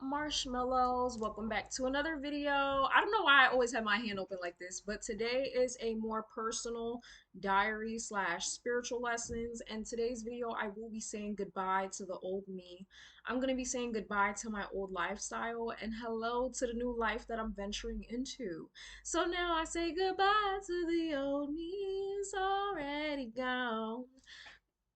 Marshmallows, welcome back to another video. I don't know why I always have my hand open like this, but today is a more personal diary slash spiritual lessons. And today's video, I will be saying goodbye to the old me. I'm going to be saying goodbye to my old lifestyle and hello to the new life that I'm venturing into. So now I say goodbye to the old me, it's already gone.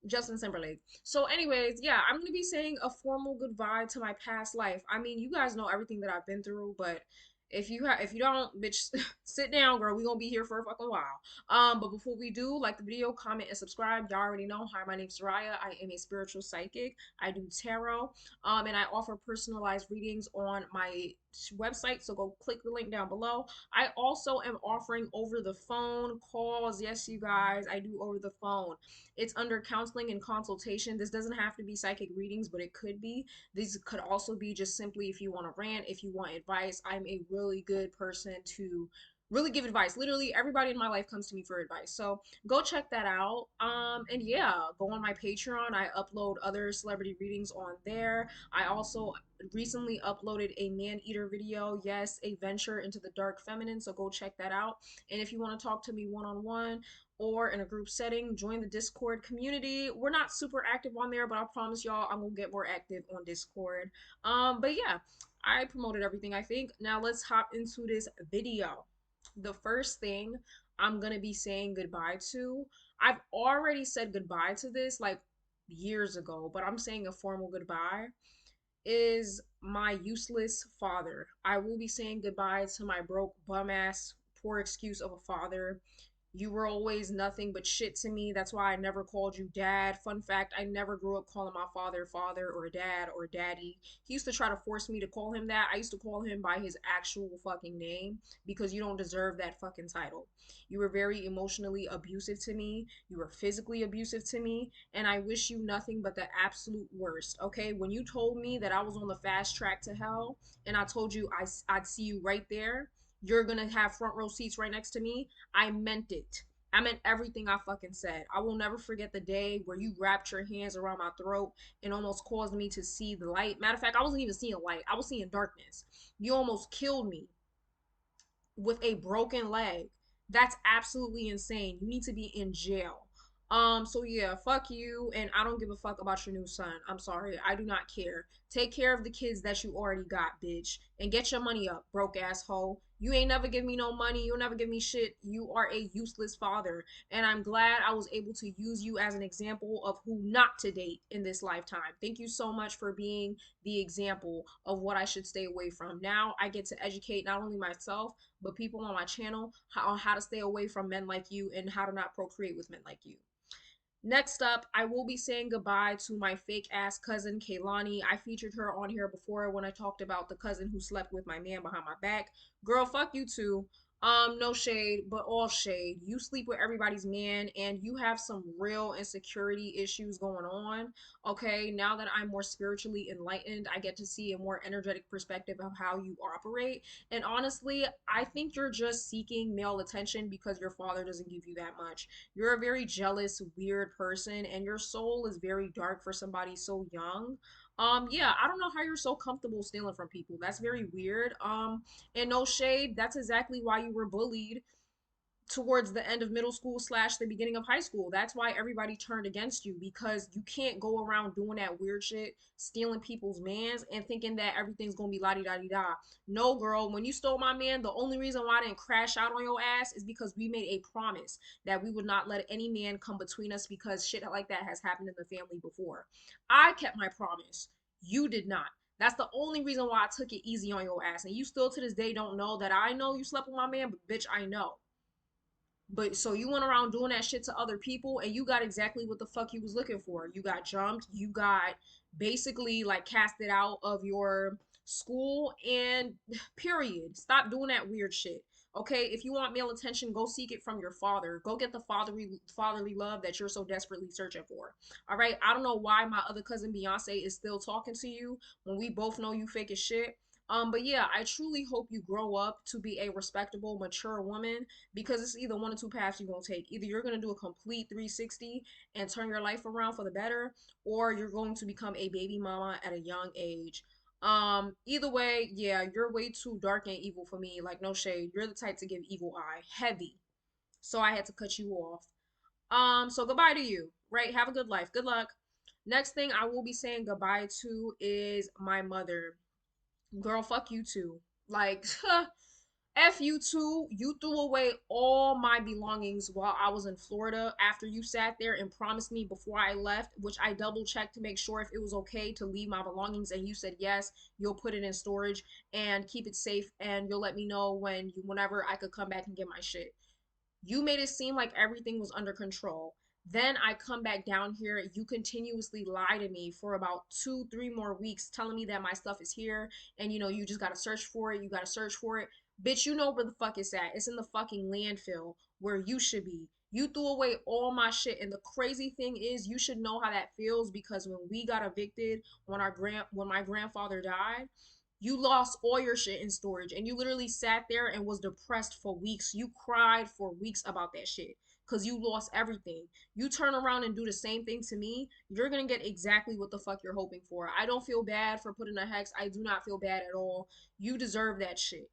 Justin Timberlake. So, anyways, yeah, I'm gonna be saying a formal goodbye to my past life. I mean, you guys know everything that I've been through, but if you don't, bitch, sit down, girl. We gonna be here for a fucking while. But before we do, like the video, comment, and subscribe. Y'all already know. Hi, my name's Soraya. I am a spiritual psychic. I do tarot. And I offer personalized readings on my website. So go click the link down below. I also am offering over the phone calls. Yes, you guys, I do over the phone. It's under counseling and consultation. This doesn't have to be psychic readings, but it could be. These could also be just simply if you want to rant, if you want advice. I'm a really good person to really give advice. Literally everybody in my life comes to me for advice. So go check that out. And yeah, go on my Patreon. I upload other celebrity readings on there. I also recently uploaded a man eater video. Yes, a venture into the dark feminine. So go check that out. And if you want to talk to me one on one, or in a group setting, join the Discord community. We're not super active on there, but I promise y'all I'm gonna get more active on Discord. But yeah, I promoted everything I think. Now let's hop into this video. The first thing I'm gonna be saying goodbye to, I've already said goodbye to this like years ago, but I'm saying a formal goodbye, is my useless father. I will be saying goodbye to my broke bum ass poor excuse of a father. You were always nothing but shit to me. That's why I never called you dad. Fun fact, I never grew up calling my father father or dad or daddy. He used to try to force me to call him that. I used to call him by his actual fucking name because you don't deserve that fucking title. You were very emotionally abusive to me. You were physically abusive to me. And I wish you nothing but the absolute worst. Okay? When you told me that I was on the fast track to hell and I told you I'd see you right there, you're gonna have front row seats right next to me, I meant it. I meant everything I fucking said. I will never forget the day where you wrapped your hands around my throat and almost caused me to see the light. Matter of fact, I wasn't even seeing light. I was seeing darkness. You almost killed me with a broken leg. That's absolutely insane. You need to be in jail. So yeah, fuck you, and I don't give a fuck about your new son. I'm sorry, I do not care. Take care of the kids that you already got, bitch, and get your money up, broke asshole. You ain't never give me no money. You'll never give me shit. You are a useless father, and I'm glad I was able to use you as an example of who not to date in this lifetime. Thank you so much for being the example of what I should stay away from. Now I get to educate not only myself but people on my channel on how to stay away from men like you and how to not procreate with men like you. Next up, I will be saying goodbye to my fake ass cousin Kaylani. I featured her on here before when I talked about the cousin who slept with my man behind my back. Girl, fuck you too. No shade, but all shade. You sleep with everybody's man and you have some real insecurity issues going on. Okay, now that I'm more spiritually enlightened, I get to see a more energetic perspective of how you operate. And honestly, I think you're just seeking male attention because your father doesn't give you that much. You're a very jealous, weird person, and your soul is very dark for somebody so young. Yeah, I don't know how you're so comfortable stealing from people. That's very weird. And no shade, that's exactly why you were bullied towards the end of middle school slash the beginning of high school. That's why everybody turned against you because you can't go around doing that weird shit, stealing people's mans and thinking that everything's gonna be la di da di da. No, girl, when you stole my man, the only reason why I didn't crash out on your ass is because we made a promise that we would not let any man come between us because shit like that has happened in the family before. I kept my promise. You did not. That's the only reason why I took it easy on your ass. And you still to this day don't know that I know you slept with my man, but bitch, I know. But so you went around doing that shit to other people and you got exactly what the fuck you was looking for. You got jumped, you got basically like casted out of your school and period. Stop doing that weird shit. Okay, if you want male attention, go seek it from your father. Go get the fatherly love that you're so desperately searching for. All right, I don't know why my other cousin Beyonce is still talking to you when we both know you fake as shit. But yeah, I truly hope you grow up to be a respectable, mature woman because it's either one or two paths you're going to take. Either you're going to do a complete 360 and turn your life around for the better, or you're going to become a baby mama at a young age. Either way, yeah, you're way too dark and evil for me. Like, no shade. You're the type to give evil eye. Heavy. So I had to cut you off. So goodbye to you. Right? Have a good life. Good luck. Next thing I will be saying goodbye to is my mother. Girl, fuck you too. Like, F you too. You threw away all my belongings while I was in Florida after you sat there and promised me before I left, which I double checked to make sure if it was okay to leave my belongings, and you said yes, you'll put it in storage and keep it safe, and you'll let me know whenever I could come back and get my shit. You made it seem like everything was under control. Then I come back down here. You continuously lie to me for about 2, 3 more weeks, telling me that my stuff is here and you just gotta search for it. You gotta search for it. Bitch, you know where the fuck it's at. It's in the fucking landfill where you should be. You threw away all my shit. And the crazy thing is, you should know how that feels because when we got evicted, when my grandfather died, you lost all your shit in storage and you literally sat there and was depressed for weeks. You cried for weeks about that shit because you lost everything. You turn around and do the same thing to me, you're gonna get exactly what the fuck you're hoping for. I don't feel bad for putting a hex. I do not feel bad at all. You deserve that shit.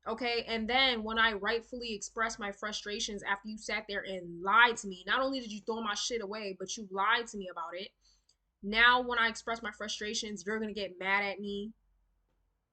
Okay, and then when I rightfully expressed my frustrations after you sat there and lied to me, not only did you throw my shit away, but you lied to me about it. Now, when I express my frustrations, you're gonna get mad at me.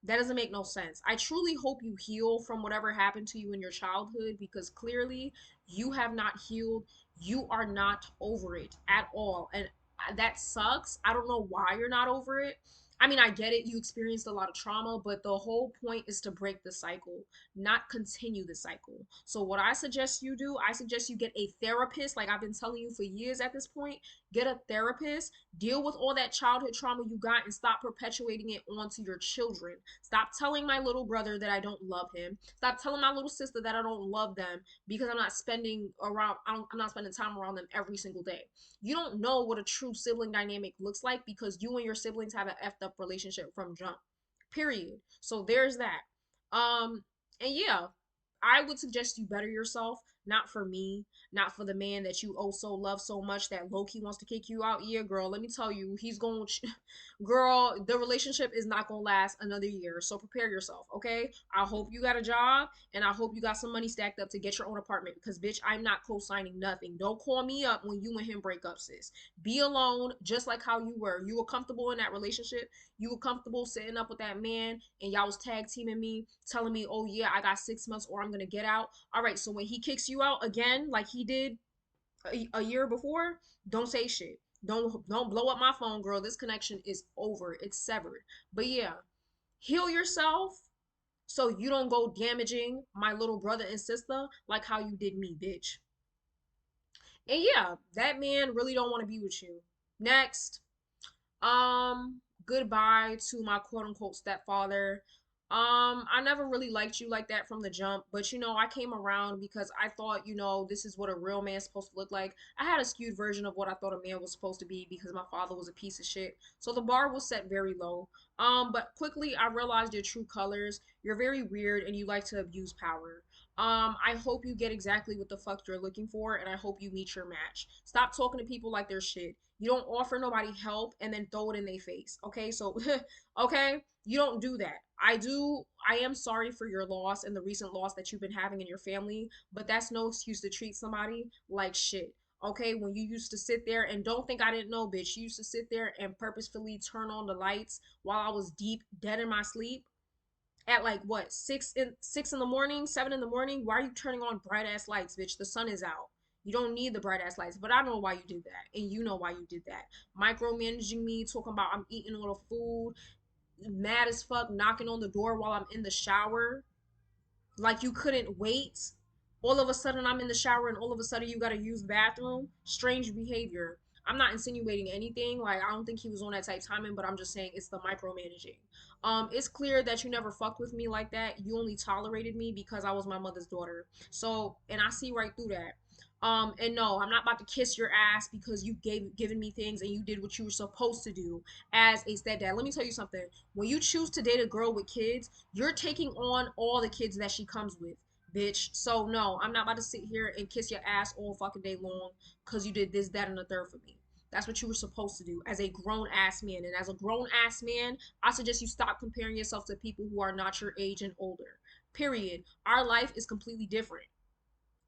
That doesn't make no sense. I truly hope you heal from whatever happened to you in your childhood because clearly you have not healed. You are not over it at all. And that sucks. I don't know why you're not over it. I mean, I get it. You experienced a lot of trauma, but the whole point is to break the cycle, not continue the cycle. So, what I suggest you do, I suggest you get a therapist, like I've been telling you for years at this point. Get a therapist, deal with all that childhood trauma you got, and stop perpetuating it onto your children. Stop telling my little brother that I don't love him. Stop telling my little sister that I don't love them because I'm not spending time around them every single day. You don't know what a true sibling dynamic looks like because you and your siblings have an effed up relationship from jump. Period. So there's that. Um and yeah, I would suggest you better yourself, not for me, not for the man that you oh so love so much that Loki wants to kick you out. Yeah, girl, let me tell you, he's going girl, the relationship is not gonna last another year. So prepare yourself, okay? I hope you got a job and I hope you got some money stacked up to get your own apartment because bitch, I'm not co-signing nothing. Don't call me up when you and him break up, sis. Be alone, just like how you were. You were comfortable in that relationship. You were comfortable sitting up with that man and y'all was tag teaming me, telling me, oh yeah, I got 6 months or I'm gonna get out. All right, so when he kicks you out again, like he did a year before, don't say shit. Don't blow up my phone, girl. This connection is over. It's severed. But yeah, heal yourself so you don't go damaging my little brother and sister like how you did me, bitch. And yeah, that man really don't want to be with you. Next. Goodbye to my quote unquote stepfather. I never really liked you like that from the jump, but I came around because I thought, this is what a real man's supposed to look like. I had a skewed version of what I thought a man was supposed to be because my father was a piece of shit. So the bar was set very low. But quickly I realized your true colors. You're very weird and you like to abuse power. I hope you get exactly what the fuck you're looking for, and I hope you meet your match. Stop talking to people like they're shit. You don't offer nobody help and then throw it in their face. Okay, so okay, you don't do that. I am sorry for your loss and the recent loss that you've been having in your family, but that's no excuse to treat somebody like shit. Okay, when you used to sit there and don't think I didn't know, bitch. You used to sit there and purposefully turn on the lights while I was deep dead in my sleep at like what 6 in the morning, 7 in the morning. Why are you turning on bright ass lights, bitch? The sun is out. You don't need the bright ass lights, but I know why you did that, and you know why you did that. Micromanaging me, talking about I'm eating all the food, mad as fuck, knocking on the door while I'm in the shower, like you couldn't wait. All of a sudden I'm in the shower and all of a sudden you gotta use the bathroom. Strange behavior. I'm not insinuating anything. Like I don't think he was on that type timing, but I'm just saying it's the micromanaging. It's clear that you never fucked with me like that. You only tolerated me because I was my mother's daughter. So, and I see right through that. And no, I'm not about to kiss your ass because you given me things and you did what you were supposed to do as a stepdad. Let me tell you something. When you choose to date a girl with kids, you're taking on all the kids that she comes with, bitch. So no, I'm not about to sit here and kiss your ass all fucking day long because you did this, that, and the third for me. That's what you were supposed to do as a grown ass man. And as a grown ass man, I suggest you stop comparing yourself to people who are not your age and older. Period. Our life is completely different.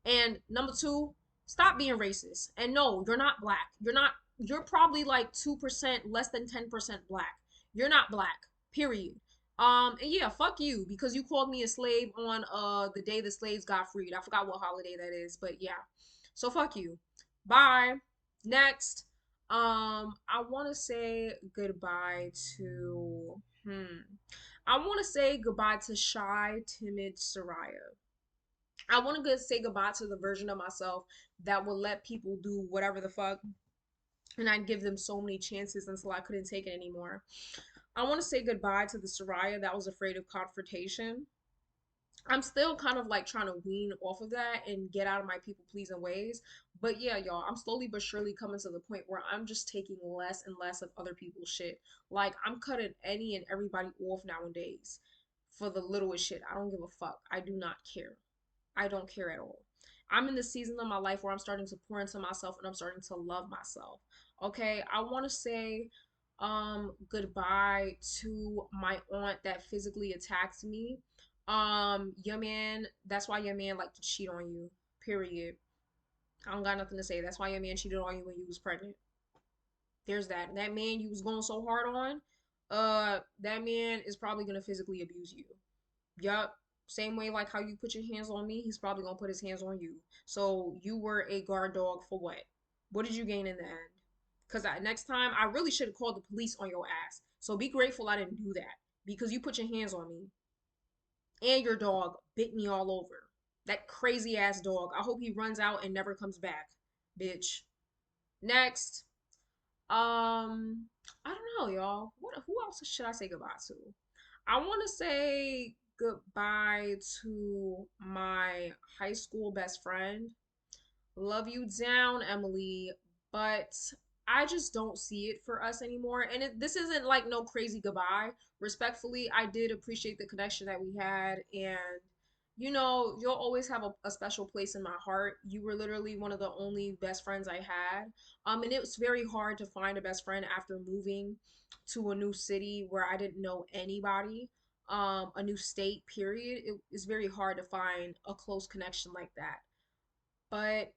And number two, stop being racist. And no, you're not black. You're probably like 2% less than 10% black. You're not black. Period. And yeah, fuck you because you called me a slave on the day the slaves got freed. I forgot what holiday that is, but yeah. So fuck you. Bye. Next. I want to say goodbye to I want to say goodbye to shy, timid Soraya. I want to say goodbye to the version of myself that would let people do whatever the fuck, and I'd give them so many chances until I couldn't take it anymore. I want to say goodbye to the Soraya that was afraid of confrontation. I'm still kind of like trying to wean off of that and get out of my people pleasing ways. But yeah, y'all, I'm slowly but surely coming to the point where I'm just taking less and less of other people's shit. Like, I'm cutting any and everybody off nowadays for the littlest shit. I don't give a fuck. I do not care. I don't care at all. I'm in the season of my life where I'm starting to pour into myself and I'm starting to love myself. Okay, I want to say goodbye to my aunt that physically attacked me. Your man, that's why your man liked to cheat on you. Period. I don't got nothing to say. That's why your man cheated on you when you was pregnant. There's that. That man you was going so hard on, that man is probably gonna physically abuse you. Yup. Same way like how you put your hands on me, he's probably gonna put his hands on you. So you were a guard dog for what? What did you gain in the end? Because next time I really should have called the police on your ass. So be grateful I didn't do that because you put your hands on me and your dog bit me all over. That crazy ass dog. I hope he runs out and never comes back, bitch. Next, I don't know, y'all. What? Who else should I say goodbye to? I want to say goodbye to my high school best friend. Love you down, Emily, but I just don't see it for us anymore. And this isn't like no crazy goodbye. Respectfully, I did appreciate the connection that we had, and you'll always have a special place in my heart. You were literally one of the only best friends I had. And it was very hard to find a best friend after moving to a new city where I didn't know anybody. A new state, period. It is very hard to find a close connection like that. But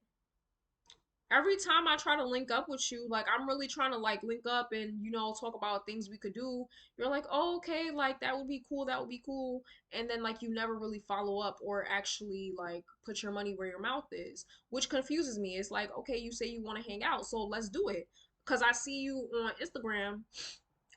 every time I try to link up with you, like I'm really trying to like link up and talk about things we could do. You're like, "Oh, okay, like that would be cool, that would be cool." And then like you never really follow up or actually like put your money where your mouth is, which confuses me. It's like, "Okay, you say you want to hang out, so let's do it." Cuz I see you on Instagram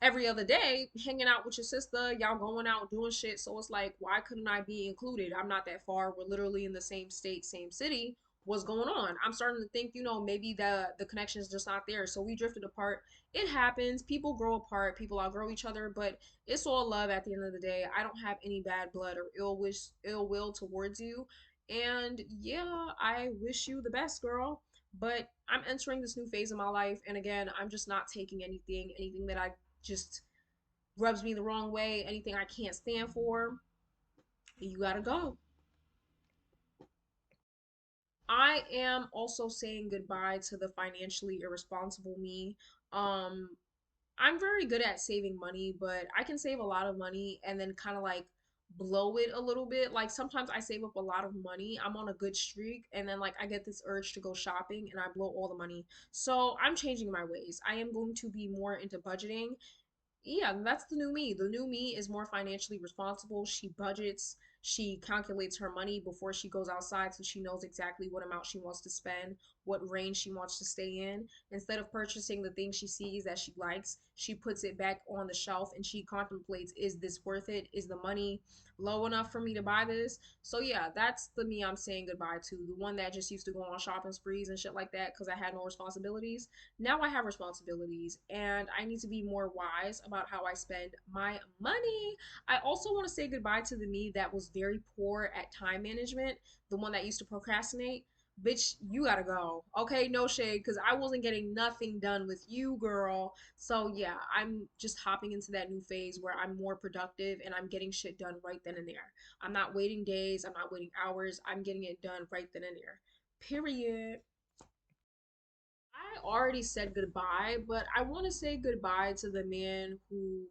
every other day hanging out with your sister, y'all going out doing shit. So it's like, why couldn't I be included? I'm not that far. We're literally in the same state, same city. What's going on? I'm starting to think, maybe the connection is just not there. So we drifted apart. It happens. People grow apart. People outgrow each other, but it's all love at the end of the day. I don't have any bad blood or ill will towards you. And yeah, I wish you the best, girl. But I'm entering this new phase of my life, and again, I'm just not taking anything that I just rubs me the wrong way, anything I can't stand for, you gotta go. I am also saying goodbye to the financially irresponsible me. Um, I'm very good at saving money, but I can save a lot of money and then kind of like blow it a little bit. Like sometimes I save up a lot of money. I'm on a good streak and then like I get this urge to go shopping and I blow all the money. So I'm changing my ways. I am going to be more into budgeting. Yeah, that's the new me. The new me is more financially responsible. She budgets, she calculates her money before she goes outside so she knows exactly what amount she wants to spend, what range she wants to stay in. Instead of purchasing the thing she sees that she likes, she puts it back on the shelf and she contemplates, is this worth it? Is the money low enough for me to buy this? So yeah, that's the me I'm saying goodbye to. The one that just used to go on shopping sprees and shit like that because I had no responsibilities. Now I have responsibilities and I need to be more wise about how I spend my money. I also want to say goodbye to the me that was very poor at time management, the one that used to procrastinate. Bitch, you gotta go. Okay, no shade, because I wasn't getting nothing done with you, girl. So, yeah, I'm just hopping into that new phase where I'm more productive and I'm getting shit done right then and there. I'm not waiting days, I'm not waiting hours, I'm getting it done right then and there. Period. already said goodbye, but I want to say goodbye to the man who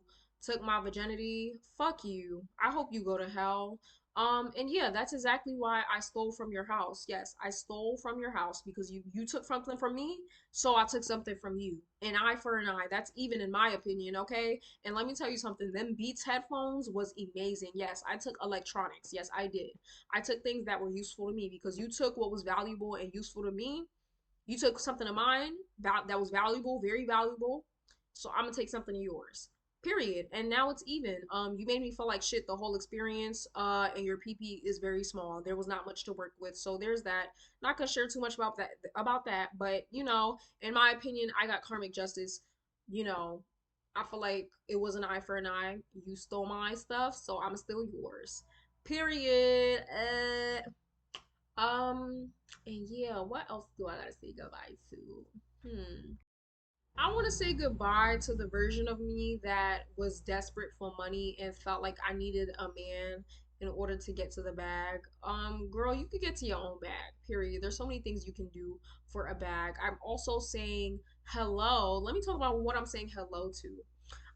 took my virginity. Fuck you. I hope you go to hell. And yeah, that's exactly why I stole from your house. Yes, I stole from your house because you took something from me, so I took something from you. An eye for an eye. That's even in my opinion, okay? And let me tell you something. Them Beats headphones was amazing. Yes, I took electronics. Yes, I did. I took things that were useful to me because you took what was valuable and useful to me. You took something of mine that was valuable, very valuable. So I'm gonna take something of yours. Period. And now it's even. You made me feel like shit the whole experience. And your PP is very small. There was not much to work with. So there's that. Not gonna share too much about that, but in my opinion, I got karmic justice. You know, I feel like it was an eye for an eye. You stole my stuff, so I'ma steal yours. Period. Um, and yeah, what else do I gotta say goodbye to? I want to say goodbye to the version of me that was desperate for money and felt like I needed a man in order to get to the bag. Girl, you could get to your own bag, period. There's so many things you can do for a bag. I'm also saying hello. Let me talk about what I'm saying hello to.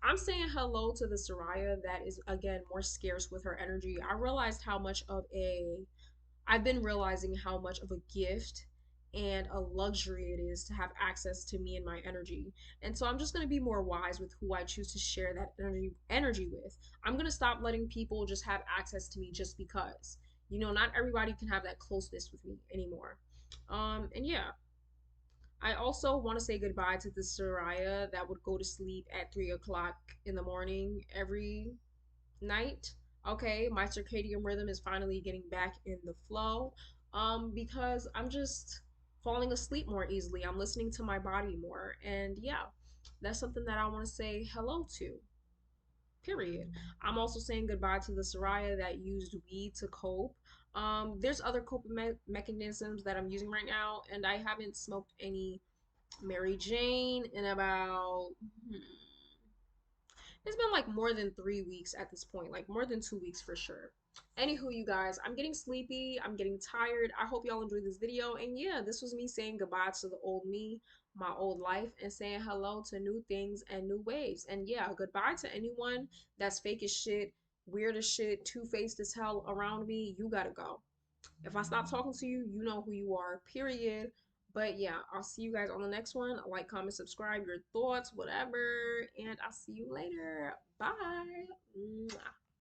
I'm saying hello to the Soraya that is, again, more scarce with her energy. I've been realizing how much of a gift and a luxury it is to have access to me and my energy. And so I'm just going to be more wise with who I choose to share that energy with. I'm going to stop letting people just have access to me just because. Not everybody can have that closeness with me anymore. And yeah, I also want to say goodbye to the Soraya that would go to sleep at 3 o'clock in the morning every night. Okay, my circadian rhythm is finally getting back in the flow. Because I'm just falling asleep more easily. I'm listening to my body more. And yeah, that's something that I want to say hello to. Period. I'm also saying goodbye to the Soraya that used weed to cope. There's other coping mechanisms that I'm using right now, and I haven't smoked any Mary Jane in about it's been like more than 3 weeks at this point, like more than 2 weeks for sure. Anywho, you guys, I'm getting sleepy. I'm getting tired. I hope y'all enjoyed this video. And yeah, this was me saying goodbye to the old me, my old life, and saying hello to new things and new waves. And yeah, goodbye to anyone that's fake as shit, weird as shit, two-faced as hell around me. You gotta go. If I stop talking to you, you know who you are, period. But yeah, I'll see you guys on the next one. Like, comment, subscribe, your thoughts, whatever. And I'll see you later. Bye. Mwah.